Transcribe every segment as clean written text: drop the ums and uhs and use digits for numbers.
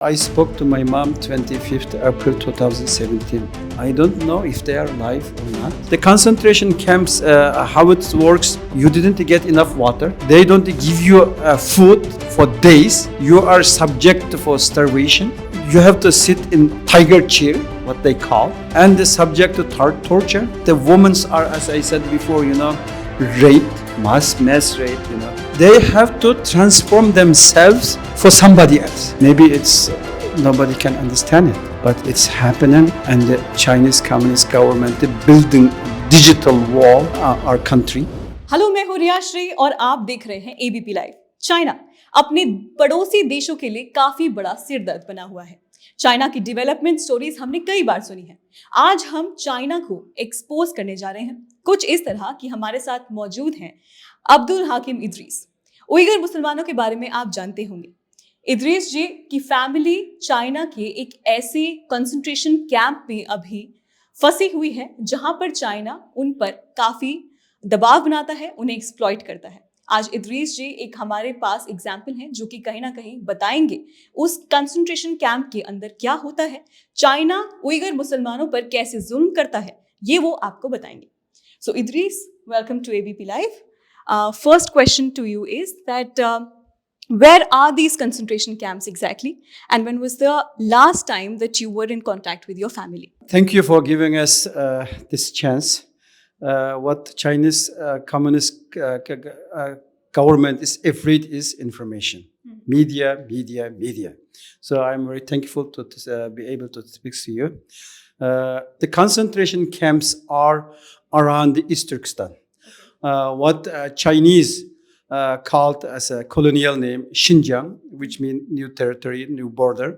I spoke to my mom 25th April 2017. I don't know if they are alive or not. The concentration camps, how it works, you didn't get enough water. They don't give you food for days. You are subject for starvation. You have to sit in tiger chair, what they call, and the subject to torture. The women are, as I said before, raped, mass rape, They have to transform themselves for somebody else. Maybe it's nobody can understand it, but it's happening, and the Chinese Communist government building digital wall our country. Hello, मैं हूँ रिया श्री और आप देख रहे हैं ABP live. China अपने पड़ोसी देशों के लिए काफी बड़ा सिरदर्द बना हुआ है। चाइना की डेवलपमेंट स्टोरीज हमने कई बार सुनी है। आज हम चाइना को एक्सपोज करने जा रहे हैं, कुछ इस तरह कि हमारे साथ मौजूद हैं अब्दुल हाकिम इदरीस। उइगर मुसलमानों के बारे में आप जानते होंगे। इदरीस जी की फैमिली चाइना के एक ऐसे कंसंट्रेशन कैंप में अभी फंसी हुई है जहां पर चाइना उन पर काफी दबाव बनाता है, उन्हें एक्सप्लॉइट करता है। आज इदरीस जी एक हमारे पास एग्जाम्पल हैं जो कि कहीं ना कहीं बताएंगे उस कंसंट्रेशन कैंप के अंदर क्या होता है, चाइना उइगर मुसलमानों पर कैसे जुल्म करता है, ये वो आपको बताएंगे। So Idris, welcome to ABP live. First question to you is that where are these concentration camps exactly, and when was the last time that you were in contact with your family? Thank you for giving us this chance. What Chinese Communist government is afraid is information. Media. So I'm very thankful to be able to speak to you. The concentration camps are around the East Turkestan. What Chinese called as a colonial name Xinjiang, which means new territory, new border.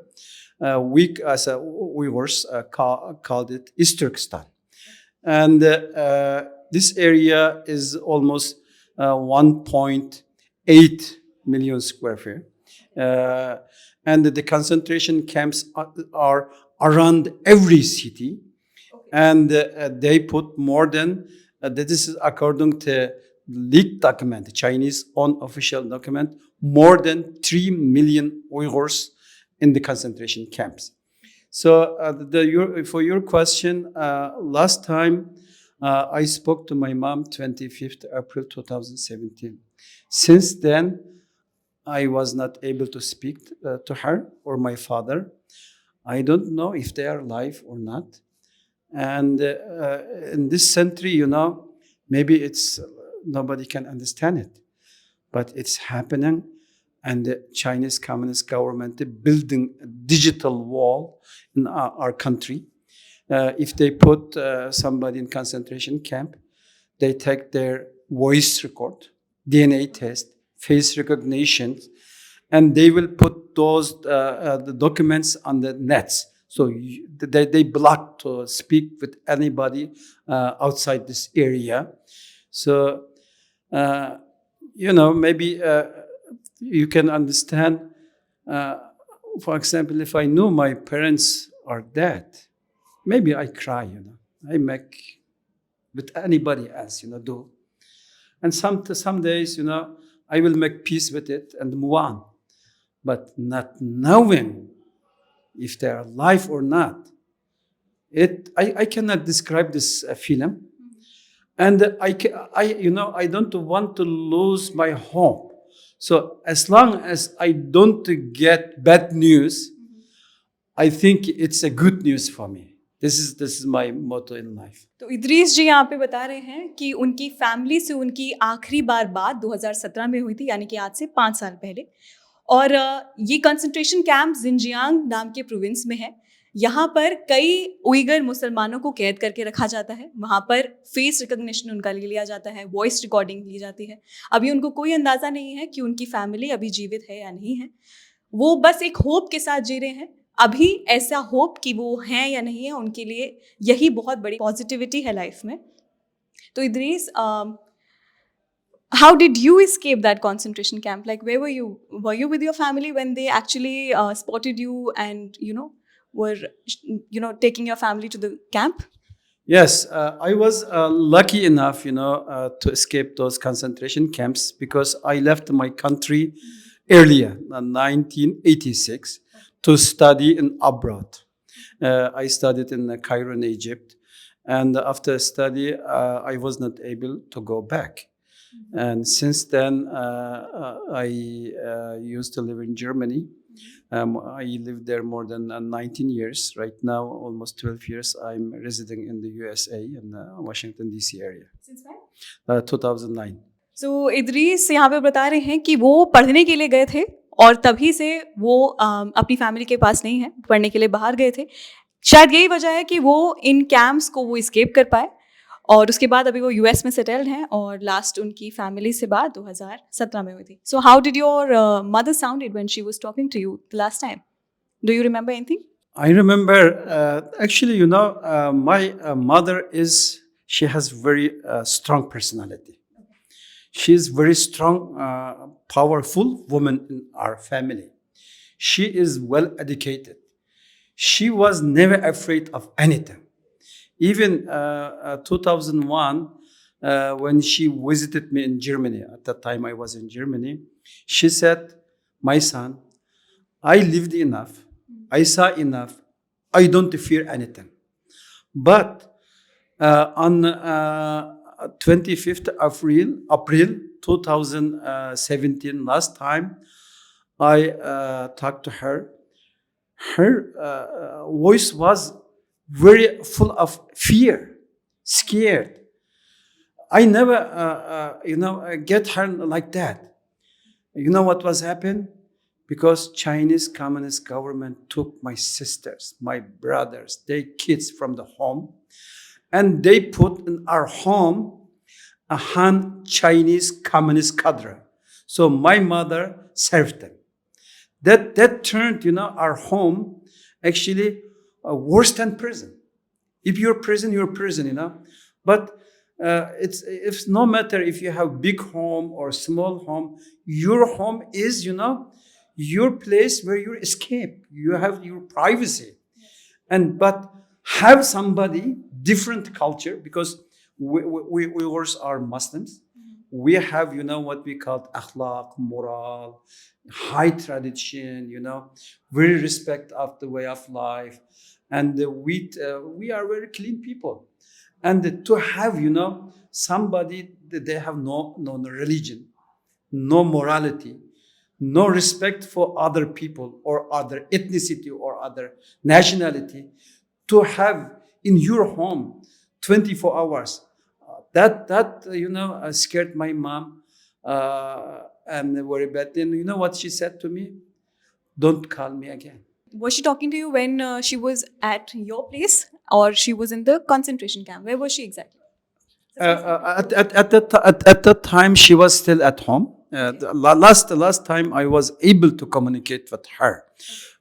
We as Uyghurs called it East Turkestan. And this area is almost 1.8 million square feet. And the concentration camps are around every city. And they put more than this is according to leaked document, Chinese unofficial document, more than 3 million Uyghurs in the concentration camps. So for your question, last time I spoke to my mom 25th April 2017. Since then, I was not able to speak to her or my father. I don't know if they are alive or not. And in this century, maybe it's nobody can understand it, but it's happening, and the Chinese Communist government building a digital wall in our country. If they put somebody in concentration camp, they take their voice record, DNA test, face recognition, and they will put those the documents on the nets. So they block to speak with anybody outside this area. So, maybe you can understand, for example, if I know my parents are dead, maybe I cry, I make with anybody else, do. And some days, I will make peace with it and move on. But not knowing if they are alive or not, I cannot describe this feeling, and I don't want to lose my hope. So as long as I don't get bad news, I think it's a good news for me. This is my motto in life. तो इदरीस जी यहाँ पे बता रहे हैं कि उनकी family से उनकी आखिरी बार बात 2017 में हुई थी, यानी कि आज से 5 साल पहले। और ये कंसंट्रेशन कैंप जिनजियांग नाम के प्रोविंस में है। यहाँ पर कई उइगर मुसलमानों को कैद करके रखा जाता है। वहाँ पर फेस रिकॉग्निशन उनका ले लिया जाता है, वॉइस रिकॉर्डिंग ली जाती है। अभी उनको कोई अंदाज़ा नहीं है कि उनकी फैमिली अभी जीवित है या नहीं है। वो बस एक होप के साथ जी रहे हैं। अभी ऐसा होप कि वो हैं या नहीं है, उनके लिए यही बहुत बड़ी पॉजिटिविटी है लाइफ में। तो Idris, how did you escape that concentration camp? Like, where were you? Were you with your family when they actually spotted you and, were, taking your family to the camp? Yes, I was lucky enough, to escape those concentration camps because I left my country earlier, 1986. to study in abroad. I studied in Cairo, in Egypt, and after study, I was not able to go back. And since then, I used to live in Germany. I lived there more than 19 years. Right now, almost 12 years, I'm residing in the USA in Washington, D.C. area. Since when? 2009. सो इदरीस यहाँ पे बता रहे हैं कि वो पढ़ने के लिए गए थे और तभी से वो अपनी फैमिली के पास नहीं है, पढ़ने के लिए बाहर गए थे। शायद यही वजह है कि वो इन कैंप्स को वो एस्केप कर पाए और उसके बाद अभी वो यूएस में सेटल्ड हैं और लास्ट उनकी फैमिली से बात 2017 में हुई थी। So how did your mother sounded when she was talking to you the last time? Do you remember anything? I remember, actually, my mother she has very strong personality. She is very strong, powerful woman in our family. She is well educated. She was never afraid of anything. Even 2001, when she visited me in Germany, at that time I was in Germany, she said, "My son, I lived enough. I saw enough. I don't fear anything." But on 25th April 2017, last time I talked to her, her voice was very full of fear, scared. I never, get her like that. You know what was happened? Because Chinese Communist government took my sisters, my brothers, their kids from the home, and they put in our home a Han Chinese Communist cadre. So my mother served them. That turned, our home actually worse than prison. If you're prison, you're prison, But it's no matter if you have big home or small home. Your home is, your place where you escape. You have your privacy. But have somebody different culture, because we Uyghurs are Muslims. We have, what we call akhlaq, moral, high tradition, very respect of the way of life. And we are very clean people. And to have, somebody that they have no religion, no morality, no respect for other people or other ethnicity or other nationality, to have in your home 24 hours, that scared my mom and very bad. Then you know what she said to me? Don't call me again. Was she talking to you when she was at your place or she was in the concentration camp? Where was she exactly? At that time, she was still at home. The last time I was able to communicate with her.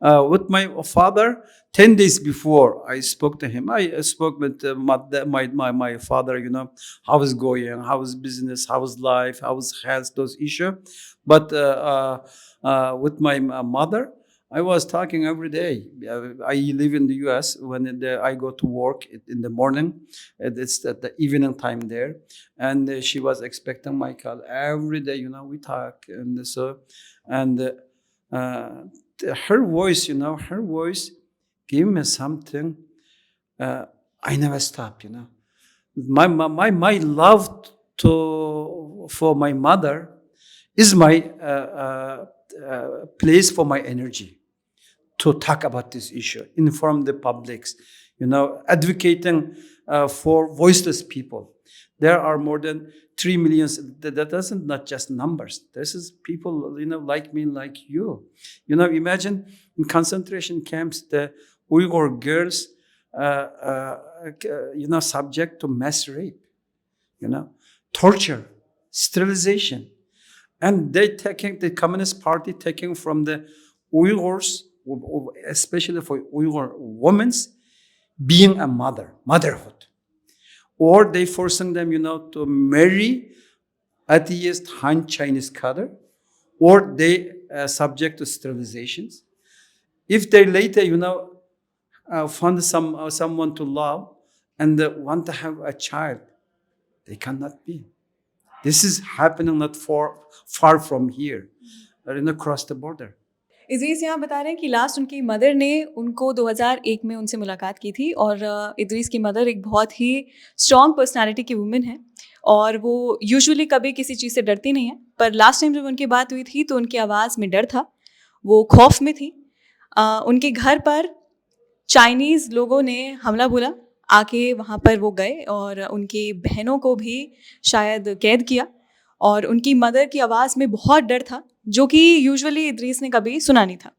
With my father, 10 days before I spoke to him, I spoke with my father, how is going, how is business, how is life, how is health, those issues. But with my mother, I was talking every day. I live in the US. When I go to work in the morning, it's at the evening time there. And she was expecting my call every day. We talk. And so, and her voice, her voice gave me something. I never stop, My love for my mother is my place for my energy to talk about this issue, inform the publics, advocating for voiceless people. There are more than 3 million. That doesn't not just numbers. This is people, like me, like you. Imagine in concentration camps, the Uyghur girls, subject to mass rape, torture, sterilization. And the Communist Party taking from the Uyghurs, especially for Uyghur women, being a motherhood. Or they forcing them, to marry atheist Han Chinese cadre, or they subject to sterilizations. If they later, find someone to love and want to have a child, they cannot be. This is happening not far from here, across the border. Idris यहाँ बता रहे हैं कि last उनकी mother ने उनको 2001 में उनसे मुलाकात की थी और इदरीस की मदर एक बहुत ही स्ट्रॉन्ग पर्सनालिटी की वुमेन है और वो यूजुअली कभी किसी चीज़ से डरती नहीं है, पर लास्ट टाइम जब उनकी बात हुई थी तो उनकी आवाज़ में डर था, वो खौफ में थी। उनके घर पर चाइनीज़ लोगों ने हमला बोला, आके वहाँ पर वो गए और उनकी बहनों को भी शायद कैद किया और उनकी मदर की आवाज़ में बहुत डर था, जो कि यूजुअली इदरीस ने कभी सुना नहीं था।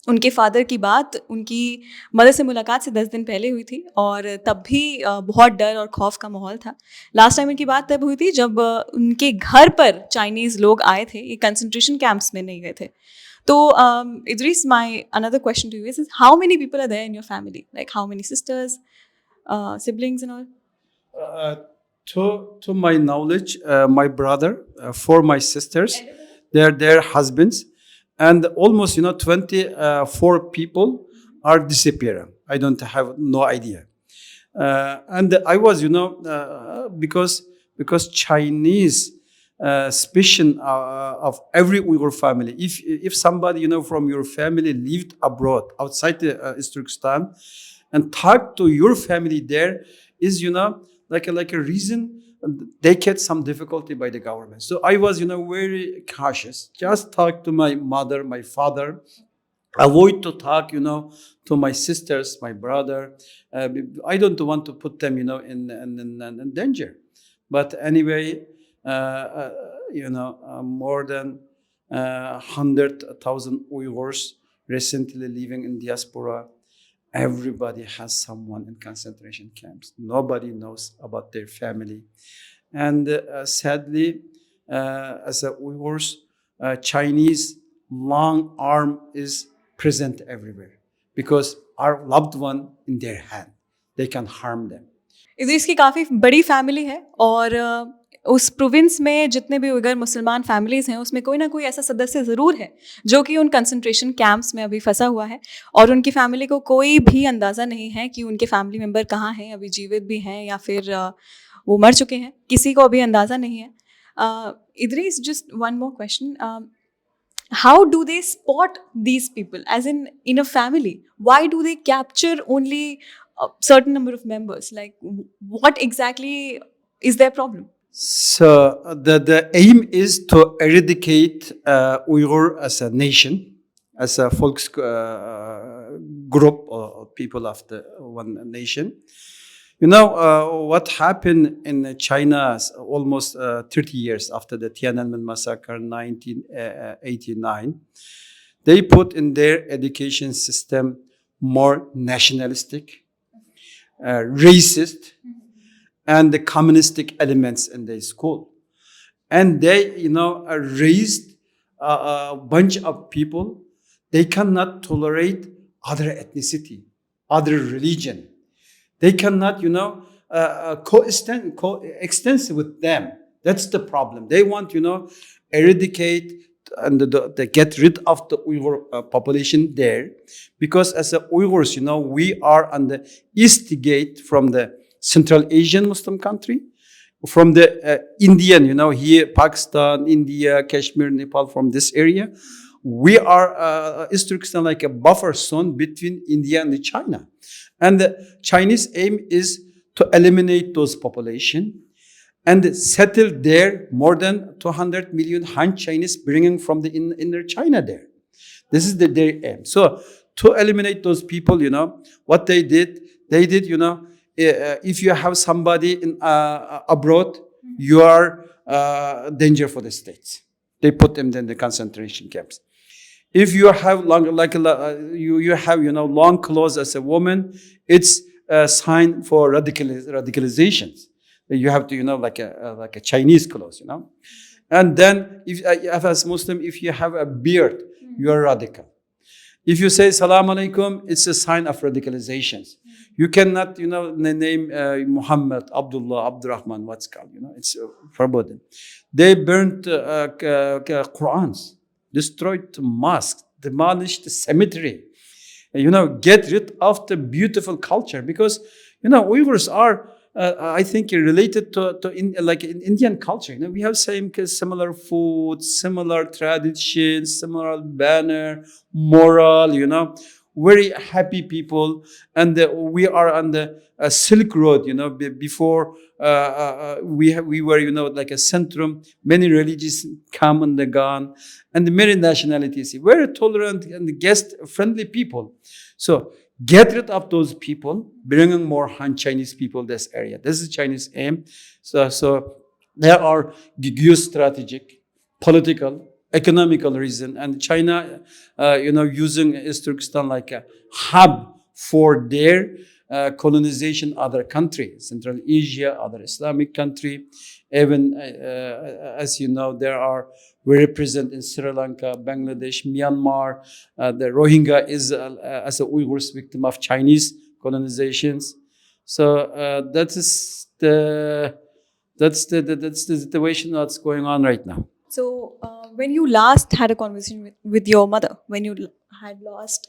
उनके फादर की बात उनकी मदर से मुलाकात से 10 दिन पहले हुई थी और तब भी बहुत डर और खौफ का माहौल था। लास्ट टाइम उनकी बात तब हुई थी जब उनके घर पर चाइनीज़ लोग आए थे, ये कंसंट्रेशन कैंप्स में नहीं गए थे। तो Idris, my another question to you is how many people are there in your family? Like how many sisters, siblings, and all? Uh, to my knowledge, my brother, four my sisters, they're their husbands, and almost 24 people are disappearing. I don't have no idea. And I was because Chinese suspicion of every Uyghur family. If somebody from your family lived abroad outside the Turkestan and talked to your family there, is like a reason they get some difficulty by the government. So I was very cautious. Just talk to my mother, my father. Avoid to talk to my sisters, my brother. I don't want to put them in danger. But anyway, more than 100,000 Uyghurs recently living in diaspora. Everybody has someone in concentration camps. Nobody knows about their family. And sadly, as a Uyghurs, Chinese long arm is present everywhere because our loved one in their hand. They can harm them. इसकी काफ़ी बड़ी family है और उस province में जितने भी Uyghur मुसलमान फैमिलीज़ हैं उसमें कोई ना कोई ऐसा सदस्य ज़रूर है जो कि उन कंसंट्रेशन कैंप्स में अभी फंसा हुआ है और उनकी फैमिली को कोई भी अंदाज़ा नहीं है कि उनके फैमिली मेम्बर कहाँ हैं, अभी जीवित भी हैं या फिर वो मर चुके हैं, किसी को अभी अंदाज़ा नहीं है। Idris, just one more question, how do they spot these people as in a family? Why do they capture only a certain number of members? Like what exactly is their problem? So the aim is to eradicate Uyghur as a nation, as a folks group or people of the one nation. What happened in China almost 30 years after the Tiananmen massacre, 1989, they put in their education system more nationalistic, racist, and the communistic elements in the school. And they, raised a bunch of people. They cannot tolerate other ethnicity, other religion. They cannot, coexist with them. That's the problem. They want, eradicate and they get rid of the Uyghur population there, because as a Uyghurs, we are on the east gate from the Central Asian Muslim country, from the Indian, here, Pakistan, India, Kashmir, Nepal, from this area. We are East Turkestan like a buffer zone between India and China. And the Chinese aim is to eliminate those population and settle there more than 200 million Han Chinese bringing from the inner China there. This is their aim. So to eliminate those people, what they did, if you have somebody in abroad, you are danger for the states. They put them in the concentration camps. If you have long clothes as a woman, it's a sign for radicalizations. You have to like a Chinese clothes, And then if as Muslim, if you have a beard, you are radical. If you say Salam Alaikum, it's a sign of radicalizations. You cannot, name Muhammad, Abdullah, Abdurrahman, what's called, it's forbidden. They burnt Qurans, destroyed mosques, demolished the cemetery. Get rid of the beautiful culture, because Uyghurs are I think related like in Indian culture. We have similar food, similar traditions, similar banner, moral. Very happy people, and we are on the Silk Road. Before we were like a centrum. Many religions come and gone, and many nationalities. Very tolerant and guest friendly people. So get rid of those people, bringing more Han Chinese people this area. This is Chinese aim. So there are geostrategic, political, economical reason, and China, using East Turkestan like a hub for their colonization other countries, Central Asia, other Islamic country. Even as you know, there are very present in Sri Lanka, Bangladesh, Myanmar. The Rohingya is as a Uyghurs victim of Chinese colonizations. So that's the situation that's going on right now. So, when you last had a conversation with your mother, when you had last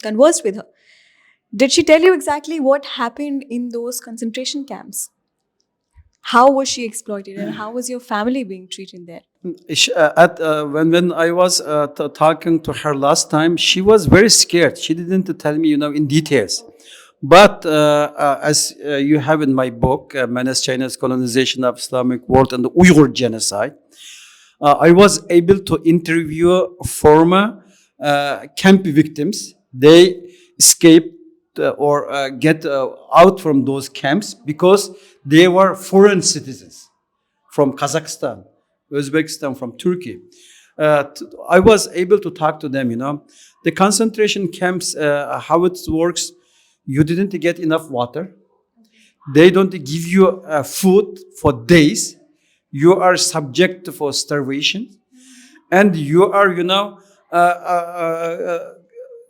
conversed with her, did she tell you exactly what happened in those concentration camps? How was she exploited, and how was your family being treated there? When I was talking to her last time, she was very scared. She didn't tell me, in details. But as you have in my book, Menace China's Colonization of Islamic World and the Uyghur Genocide, I was able to interview former camp victims. They escaped or get out from those camps because they were foreign citizens from Kazakhstan, Uzbekistan, from Turkey. I was able to talk to them, The concentration camps, how it works, you didn't get enough water. They don't give you food for days. You are subject for starvation. And you are,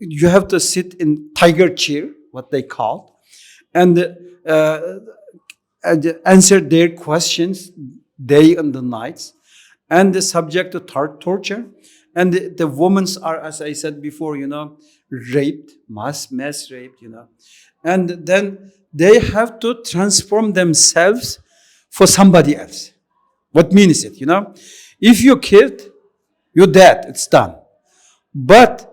you have to sit in tiger chair, what they call, and answer their questions day and the nights, and the subject to torture. And the women are, as I said before, raped, mass raped, and then they have to transform themselves for somebody else. What means it? If you killed, you're dead. It's done. But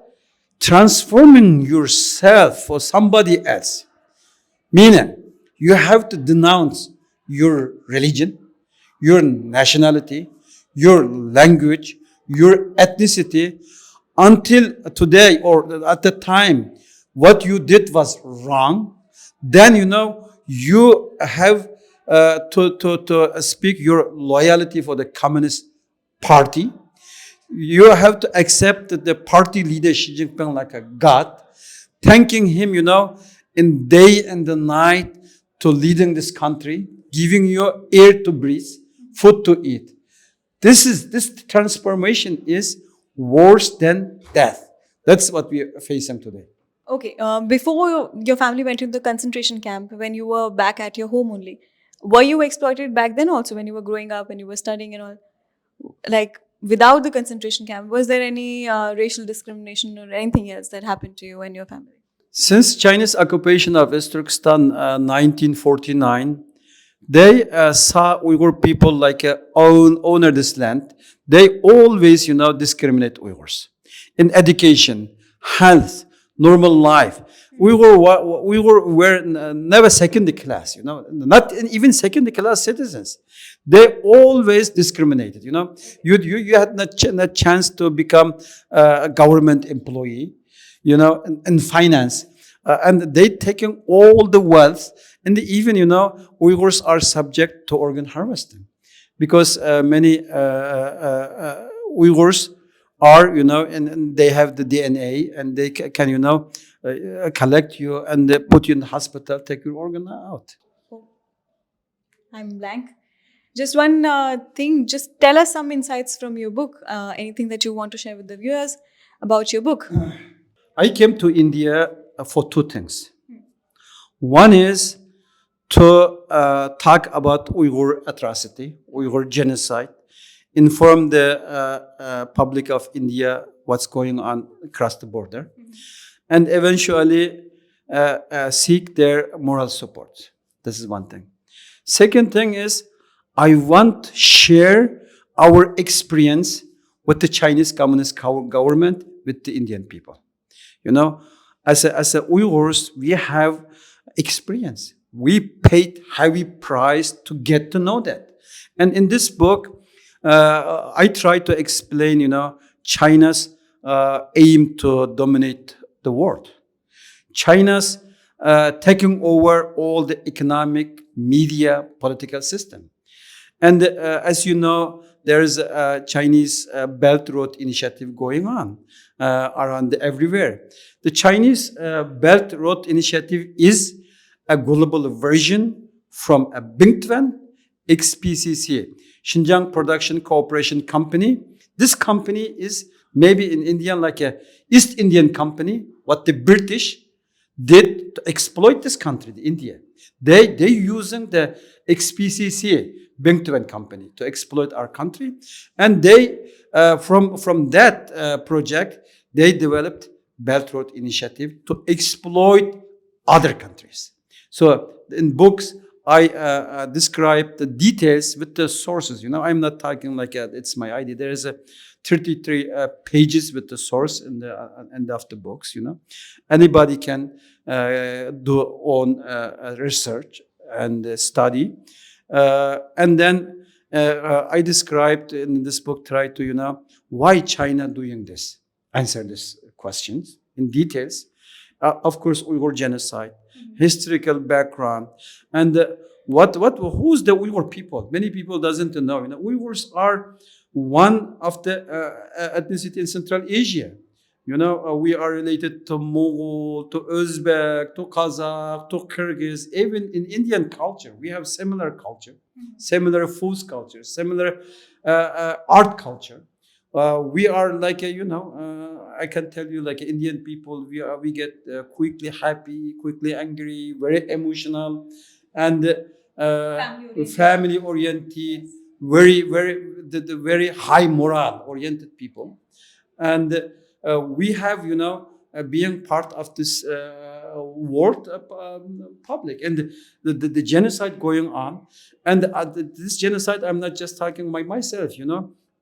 transforming yourself for somebody else, meaning you have to denounce your religion, your nationality, your language, your ethnicity. Until today or at the time, what you did was wrong. Then you have to speak your loyalty for the Communist Party. You have to accept the party leader Xi Jinping like a god, thanking him, in day and the night to leading this country, giving you air to breathe, food to eat. This transformation is worse than death. That's what we are facing today. Okay, before your family went into the concentration camp, when you were back at your home only, were you exploited back then also when you were growing up, when you were studying and all? Like, without the concentration camp, was there any racial discrimination or anything else that happened to you and your family? Since Chinese occupation of West Turkestan 1949, they saw Uyghur people like owner this land. They always, discriminate Uyghurs in education, health, normal life. Uyghur were never second class, not even second class citizens. They always discriminated, You had not chance to become a government employee, in finance. And they taking all the wealth. And even, Uyghurs are subject to organ harvesting. Because many Uyghurs are, and they have the DNA, and they can, collect you and they put you in the hospital, take your organ out. Oh, I'm blank. Just one thing, just tell us some insights from your book. Anything that you want to share with the viewers about your book? I came to India for two things. One is to talk about Uyghur atrocity, Uyghur genocide, inform the public of India what's going on across the border, and eventually seek their moral support. This is one thing. Second thing is, I want to share our experience with the Chinese Communist government, with the Indian people. You know, as a Uyghurs, we have experience. We paid heavy price to get to know that. And in this book, I try to explain, China's aim to dominate the world. China's taking over all the economic, media, political system. And as you know, there is a Chinese Belt Road Initiative going on around everywhere. The Chinese Belt Road Initiative is a global version from a Bingtuan XPCC, Xinjiang Production Cooperation Company. This company is maybe in India like a East Indian company, what the British did to exploit this country, India. They using the XPCC, Bingtuan company, to exploit our country. And they, from that project, they developed Belt Road Initiative to exploit other countries. So in books, I describe the details with the sources. I'm not talking like it's my idea. There is a 33 pages with the source in the end of the books. Anybody can do own research and study. And then I described in this book, try to, why China doing this, answer these questions in details. Of course, Uyghur genocide, historical background, and who's the Uyghur people? Many people doesn't know. Uyghurs are one of the ethnicity in Central Asia. We are related to Mughal, to Uzbek, to Kazakh, to Kyrgyz. Even in Indian culture, we have similar culture, similar food culture, similar art culture. We are like I can tell you, like Indian people, we get quickly happy, quickly angry, very emotional, and family oriented, very high moral oriented people. And we have, being part of this world public, and the genocide going on. And this genocide, I'm not just talking by myself,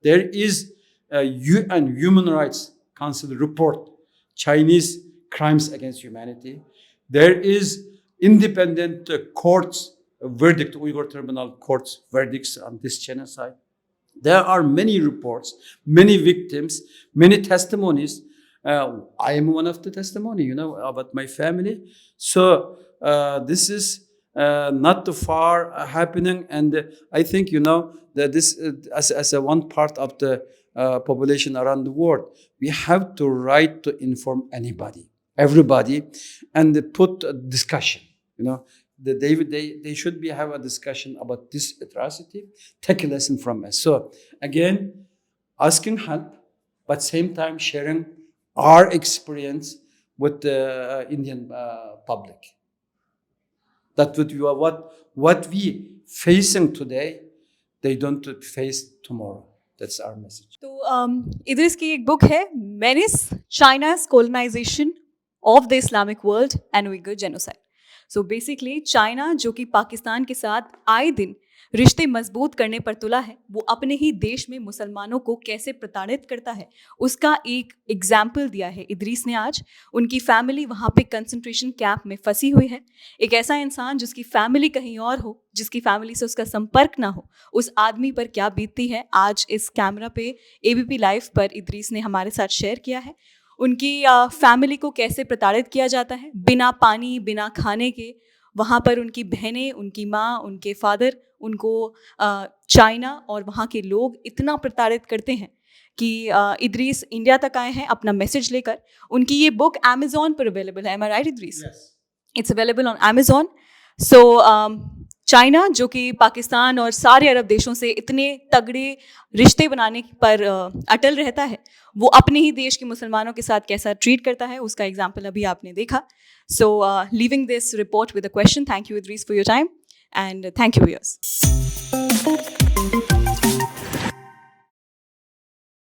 there is a UN Human Rights Council report, Chinese crimes against humanity. There is independent courts verdict, Uyghur Tribunal courts verdicts on this genocide. There are many reports, many victims, many testimonies. I am one of the testimony, about my family. So this is not too far happening, and I think that this as a one part of the population around the world, we have to right to inform anybody, everybody, and put a discussion. That they should have a discussion about this atrocity, take a lesson from us. So again, asking help, but same time sharing our experience with the Indian public. That what we facing today, they don't face tomorrow. That's our message. तो इद्रिस की एक book है, menace चाइना's colonization of the Islamic world and Uyghur genocide. So basically China, जो कि पाकिस्तान के साथ आए दिन रिश्ते मजबूत करने पर तुला है, वो अपने ही देश में मुसलमानों को कैसे प्रताड़ित करता है, उसका एक एग्जाम्पल दिया है इद्रीस ने आज. उनकी फैमिली वहाँ पे कंसंट्रेशन कैंप में फंसी हुई है. एक ऐसा इंसान जिसकी फैमिली कहीं और हो, जिसकी फैमिली से उसका संपर्क ना हो, उस आदमी पर क्या बीतती है, आज इस कैमरा पे ABP लाइव पर इद्रीस ने हमारे साथ शेयर किया है. उनकी फैमिली को कैसे प्रताड़ित किया जाता है, बिना पानी, बिना खाने के. वहाँ पर उनकी बहनें, उनकी माँ, उनके फादर, उनको चाइना और वहाँ के लोग इतना प्रताड़ित करते हैं कि इद्रीस इंडिया तक आए हैं अपना मैसेज लेकर. उनकी ये बुक अमेज़ॉन पर अवेलेबल है. Am I right Idris? It's available on Amazon. So China, जो कि पाकिस्तान और सारे अरब देशों से इतने तगड़े रिश्ते बनाने पर अटल रहता है, वो अपने ही देश के मुसलमानों के साथ कैसा ट्रीट करता है, उसका एग्जाम्पल अभी आपने देखा. So leaving this report with a question, thank you Idris for your time and thank you viewers.